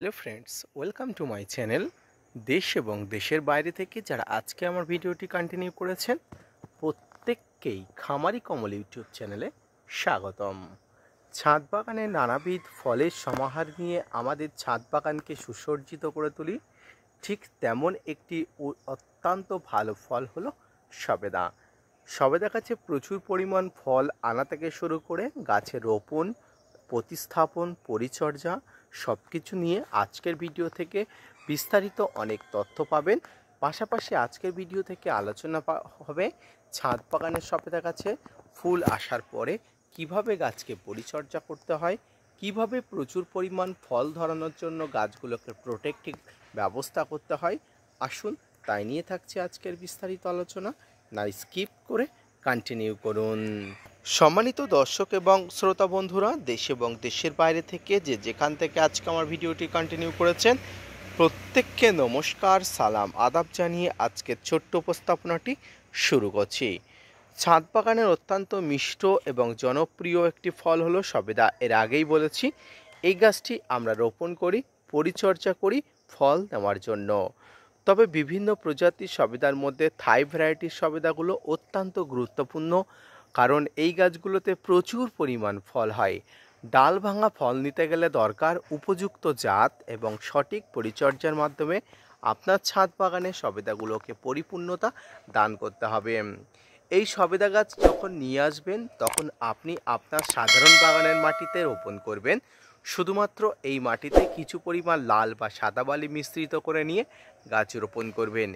Hello friends, welcome to my channel. দেশ এবং দেশের বাইরে থেকে যারা আজকে আমার ভিডিওটি কন্টিনিউ করেছেন প্রত্যেককেই খামারি কমল ইউটিউব চ্যানেলে স্বাগতম। ছাদ বাগানে নানাবিধ ফলের সমাহার নিয়ে আমাদের ছাদ বাগানকে সুসজ্জিত করে তুলি, ঠিক তেমন একটি অত্যন্ত ভালো ফল হলো সবেদা। সবেদা গাছে প্রচুর পরিমাণ ফল আনা থেকে শুরু করে গাছে রোপণ, প্রতিস্থাপন, পরিচর্যা সব কিছু নিয়ে আজকের ভিডিও থেকে বিস্তারিত অনেক তথ্য পাবেন। পাশাপাশি আজকের ভিডিও থেকে আলোচনা হবে ছাদ বাগানের সবেদা গাছে ফুল আসার পরে কিভাবে গাছকে পরিচর্যা করতে হয়, কিভাবে প্রচুর পরিমাণ ফল ধরানোর জন্য গাছগুলোকে প্রোটেক্টিভ ব্যবস্থা করতে হয়। আসুন তাই নিয়ে থাকছে আজকের বিস্তারিত আলোচনা, না স্কিপ করে কন্টিনিউ করুন। সম্মানিত দর্শক এবং শ্রোতা বন্ধুরা, দেশ এবং দেশের বাইরে থেকে যে যেখান থেকে আজকে আমার ভিডিওটি কন্টিনিউ করেছেন প্রত্যেককে নমস্কার, সালাম, আদাব জানিয়ে আজকের ছোট্ট উপস্থাপনাটি শুরু করছি। ছাদ বাগানের অত্যন্ত মিষ্ট এবং জনপ্রিয় একটি ফল হলো সবেদা। এর আগেই বলেছি এই গাছটি আমরা রোপণ করি, পরিচর্যা করি ফল নেওয়ার জন্য। তবে বিভিন্ন প্রজাতির সবেদার মধ্যে থাই ভ্যারাইটির সবেদাগুলো অত্যন্ত গুরুত্বপূর্ণ, কারণ এই গাছগুলোতে প্রচুর পরিমাণ ফল হয়। ডাল ভাঙা ফল নিতে গেলে দরকার উপযুক্ত জাত এবং সঠিক পরিচর্যার মাধ্যমে আপনার ছাদ বাগানে সবেদাগুলোকে পরিপূর্ণতা দান করতে হবে। এই সবেদা গাছ যখন নিয়ে আসবেন তখন আপনি আপনার সাধারণ বাগানের মাটিতে রোপণ করবেন। শুধুমাত্র এই মাটিতে কিছু পরিমাণ লাল বা সাদা বালি মিশ্রিত করে নিয়ে গাছ রোপণ করবেন।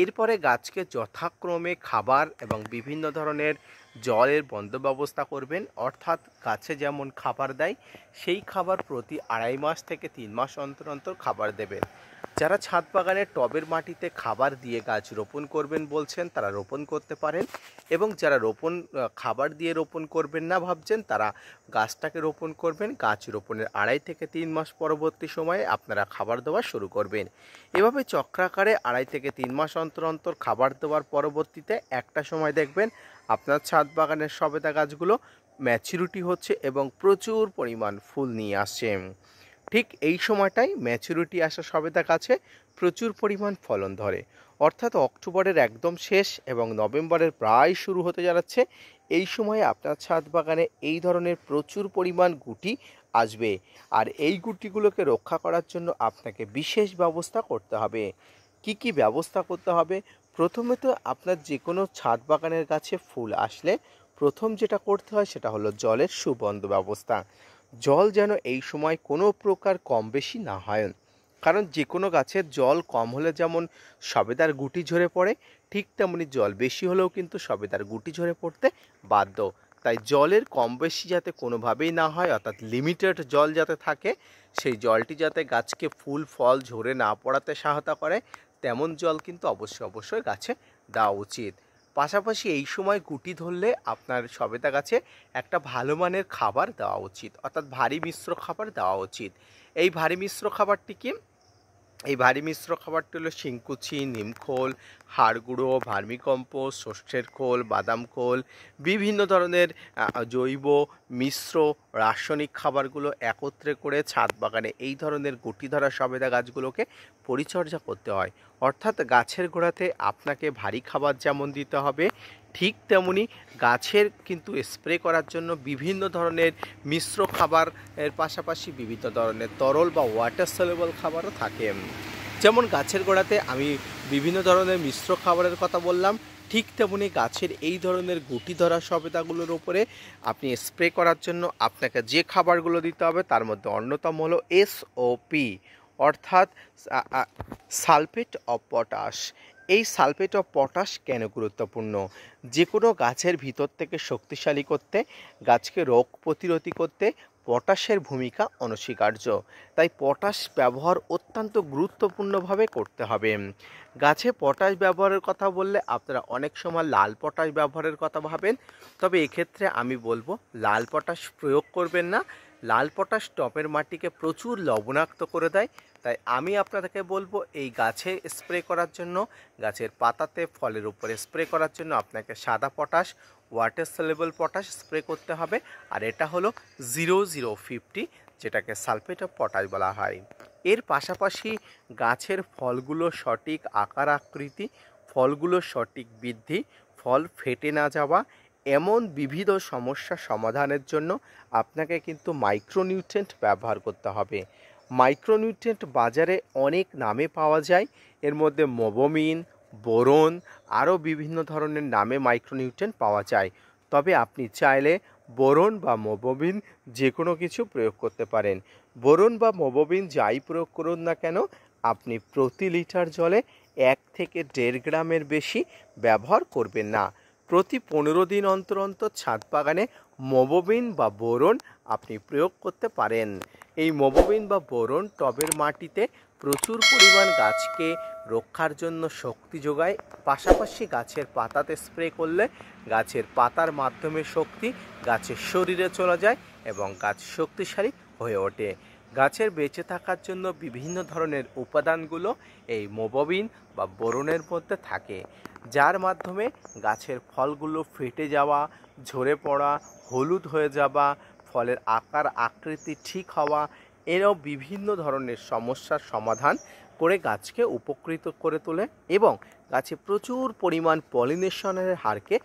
এরপরে গাছকে যথাক্রমে খাবার এবং বিভিন্ন ধরনের জলের বন্দোবস্ত করবেন, অর্থাৎ গাছে যেমন খাবার দেয় সেই খাবার প্রতি 2.5 মাস থেকে 3 মাস অন্তর অন্তর খাবার দেবেন। যারা ছাদ বাগানের টবের মাটিতে খাবার দিয়ে গাছ রোপণ করবেন বলছেন তারা রোপণ করতে পারেন, এবং যারা খাবার দিয়ে রোপণ করবেন না ভাবছেন তারা গাছটাকে রোপণ করবেন। গাছ রোপণের 2.5 থেকে 3 মাস পরবর্তী সময়ে আপনারা খাবার দেওয়া শুরু করবেন। এভাবে চক্রাকারে 2.5 থেকে 3 মাস অন্তর অন্তর খাবার দেওয়ার পরবর্তীতে একটা সময় দেখবেন আপনার ছাদ বাগানের সবেদা গাছগুলো ম্যাচুরিটি হচ্ছে এবং প্রচুর পরিমাণ ফুল নিয়ে আসছে। ঠিক এই সময়টাই ম্যাচুরিটি আসা সবেদা গাছে প্রচুর পরিমাণ ফলন ধরে, অর্থাৎ অক্টোবরের একদম শেষ এবং নভেম্বরের প্রায় শুরু হতে যাচ্ছে। এই সময়ে আপনার ছাদ বাগানে এই ধরনের প্রচুর পরিমাণ গুটি আসবে, আর এই গুটিগুলোকে রক্ষা করার জন্য আপনাকে বিশেষ ব্যবস্থা করতে হবে। কি কি ব্যবস্থা করতে হবে? প্রথমে তো আপনার যে কোনো ছাদ বাগানের গাছে ফুল আসলে প্রথম যেটা করতে হয় সেটা হলো জলের সুবন্ধ ব্যবস্থা। জল যেন এই সময় কোনো প্রকার কম বেশি না হয়, কারণ যে কোনো গাছের জল কম হলে যেমন সবেদার গুটি ঝরে পড়ে, ঠিক তেমনি জল বেশি হলেও কিন্তু সবেদার গুটি ঝরে পড়তে বাধ্য। তাই জলের কম বেশি যাতে কোনোভাবেই না হয়, অর্থাৎ লিমিটেড জল যাতে থাকে, সেই জলটি যাতে গাছকে ফুল ফল ঝরে না পড়াতে সহায়তা করে তেমন জল কিন্তু অবশ্যই গাছে দেওয়া উচিত। পাশাপাশি এই সময় গুটি ধরলে আপনার সবেদা গাছে একটা ভালো মানের খাবার দেওয়া উচিত, অর্থাৎ ভারী মিশ্র খাবার দেওয়া উচিত। এই ভারী মিশ্র খাবারটি হলো শিংকুচি, নিমখোল, হাড় গুঁড়ো, ভার্মিকম্পোস্ট, সর্ষের খোল, বাদাম খোল, বিভিন্ন ধরনের জৈব মিশ্র রাসায়নিক খাবারগুলো একত্রে করে ছাদ বাগানে এই ধরনের গুটি ধরা সবেদা গাছগুলোকে পরিচর্যা করতে হয়। অর্থাৎ গাছের গোড়াতে আপনাকে ভারী খাবার যেমন দিতে হবে, ঠিক তেমনি গাছের কিন্তু স্প্রে করার জন্য বিভিন্ন ধরনের মিশ্র খাবারের পাশাপাশি বিভিন্ন ধরনের তরল বা ওয়াটার সলিউবল খাবারও থাকে। যেমন গাছের গোড়াতে আমি বিভিন্ন ধরনের মিশ্র খাবারের কথা বললাম, ঠিক তেমনি গাছের এই ধরনের গুটি ধরা সবেদাগুলোর উপরে আপনি স্প্রে করার জন্য আপনাকে যে খাবারগুলো দিতে হবে তার মধ্যে অন্যতম হলো SOP, অর্থাৎ সালফেট অফ পটাশ। এই সালফেট অফ পটাশ কেন গুরুত্বপূর্ণ? যে কোনো গাছের ভিতর থেকে শক্তিশালী করতে, গাছকে রোগ প্রতিরোধী করতে পটাশের ভূমিকা অনস্বীকার্য। তাই পটাশ ব্যবহার অত্যন্ত গুরুত্বপূর্ণভাবে করতে হবে। গাছে পটাশ ব্যবহারের কথা বললে আপনারা অনেক সময় লাল পটাশ ব্যবহারের কথা ভাবেন, তবে এক্ষেত্রে আমি বলবো লাল পটাশ প্রয়োগ করবেন না। লাল পটাশ টবের মাটিকে প্রচুর লবণাক্ত করে দেয়। তাই আমি আপনাদেরকে বলবো এই গাছে স্প্রে করার জন্য, গাছের পাতাতে ফলের উপরে স্প্রে করার জন্য আপনাকে সাদা potash, water soluble potash spray করতে হবে, আর এটা হলো 0050, যেটাকে সালফেট অফ পটাশ বলা হয়। এর পাশাপাশি গাছের ফলগুলো সঠিক আকার আকৃতি, ফলগুলোর সঠিক বৃদ্ধি, ফল ফেটে না যাওয়া, এমন বিবিধ সমস্যা সমাধানের জন্য আপনাকে কিন্তু মাইক্রোনিউট্রিয়েন্ট ব্যবহার করতে হবে। মাইক্রোনিউট্রিয়েন্ট বাজারে অনেক নামে পাওয়া যায়, এর মধ্যে মোবোমিন, বোরন, আরও বিভিন্ন ধরনের নামে মাইক্রোনিউট্রিয়েন্ট পাওয়া যায়। তবে আপনি চাইলে বোরন বা মোবোমিন যে কোনো কিছু প্রয়োগ করতে পারেন। বোরন বা মোবোমিন যাই প্রয়োগ করুন না কেন, আপনি প্রতি লিটার জলে 1 থেকে 1.5 গ্রামের বেশি ব্যবহার করবেন না। প্রতি 15 দিন অন্তর অন্তর ছাদ বাগানে মোবোমিন বা বোরন আপনি প্রয়োগ করতে পারেন। এই মোবোমিন বা বোরন টবের মাটিতে প্রচুর পরিমাণ গাছকে রক্ষার জন্য শক্তি যোগায়, পাশাপাশি গাছের পাতাতে স্প্রে করলে গাছের পাতার মাধ্যমে শক্তি গাছের শরীরে চলে যায় এবং গাছ শক্তিশালী হয়ে ওঠে। গাছের বেঁচে থাকার জন্য বিভিন্ন ধরনের উপাদানগুলো এই মোবোমিন বা বোরনের মধ্যে থাকে, যার মাধ্যমে গাছের ফলগুলো ফেটে যাওয়া, ঝরে পড়া, হলুদ হয়ে যাওয়া, ফলের আকার আকৃতি ঠিক হওয়া, এরাও বিভিন্ন ধরনের সমস্যার সমাধান করে গাছকে উপকৃত করে তোলে এবং গাছে প্রচুর পরিমাণ পলিনেশনের হারকে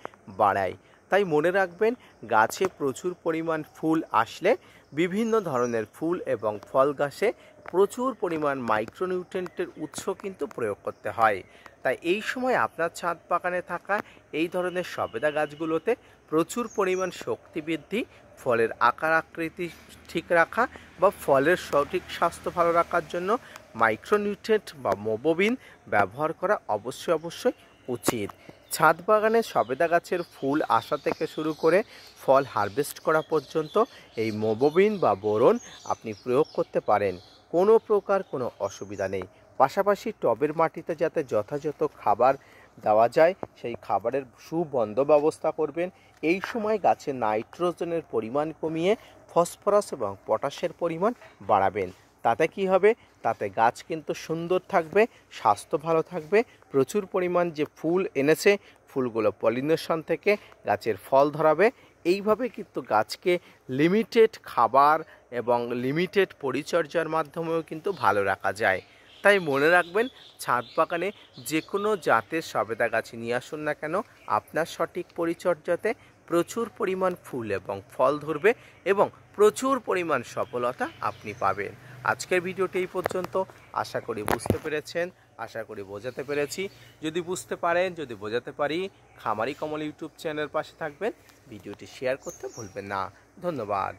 বাড়ায়। তাই মনে রাখবেন, গাছে প্রচুর পরিমাণ ফুল আসলে বিভিন্ন ধরনের ফুল এবং ফল গাছে প্রচুর পরিমাণ মাইক্রোনিউট্রিয়েন্টের উৎস কিন্তু প্রয়োগ করতে হয়। তাই এই সময় আপনার ছাদ বাগানে থাকা এই ধরনের সবেদা গাছগুলোতে প্রচুর পরিমাণ শক্তি বৃদ্ধি, ফলের আকার আকৃতি ঠিক রাখা বা ফলের সঠিক স্বাস্থ্য ভালো রাখার জন্য মাইক্রোনিউট্রিয়েন্ট বা মোবোমিন ব্যবহার করা অবশ্যই উচিত। ছাদ বাগানে সবেদা গাছের ফুল আসা থেকে শুরু করে ফল হারভেস্ট করা পর্যন্ত এই মোবোমিন বা বোরন আপনি প্রয়োগ করতে পারেন, কোনো প্রকার কোনো অসুবিধা নেই। পাশাপাশি টবের মাটিতে যাতে যথাযথ খাবার দেওয়া যায় সেই খাবারের সুবন্দোবস্ত করবেন। এই সময় গাছে নাইট্রোজেনের পরিমাণ কমিয়ে ফসফরাস এবং পটাশের পরিমাণ বাড়াবেন। তাতে কি হবে? তাতে গাছ কিন্তু সুন্দর থাকবে, স্বাস্থ্য ভালো থাকবে, প্রচুর পরিমাণ যে ফুল এনেছে ফুলগুলো পলিনেশন থেকে গাছের ফল ধরাবে। এইভাবে কিন্তু গাছকে লিমিটেড খাবার এবং লিমিটেড পরিচর্যার মাধ্যমেও কিন্তু ভালো রাখা যায়। তাই মনে রাখবেন, ছাদ বাগানে যে কোনো জাতের সবেদা গাছ নিয়ে আসুন না কেন, আপনার সঠিক পরিচর্যাতে প্রচুর পরিমাণ ফুল এবং ফল ধরবে এবং প্রচুর পরিমাণ সফলতা আপনি পাবেন। আজকের ভিডিওটি এই পর্যন্ত। আশা করি বুঝতে পেরেছেন, আশা করি বোঝাতে পেরেছি। যদি বুঝতে পারেন, যদি বোঝাতে পারি, খামারি কমল ইউটিউব চ্যানেলের পাশে থাকবেন, ভিডিওটি শেয়ার করতে ভুলবেন না। ধন্যবাদ।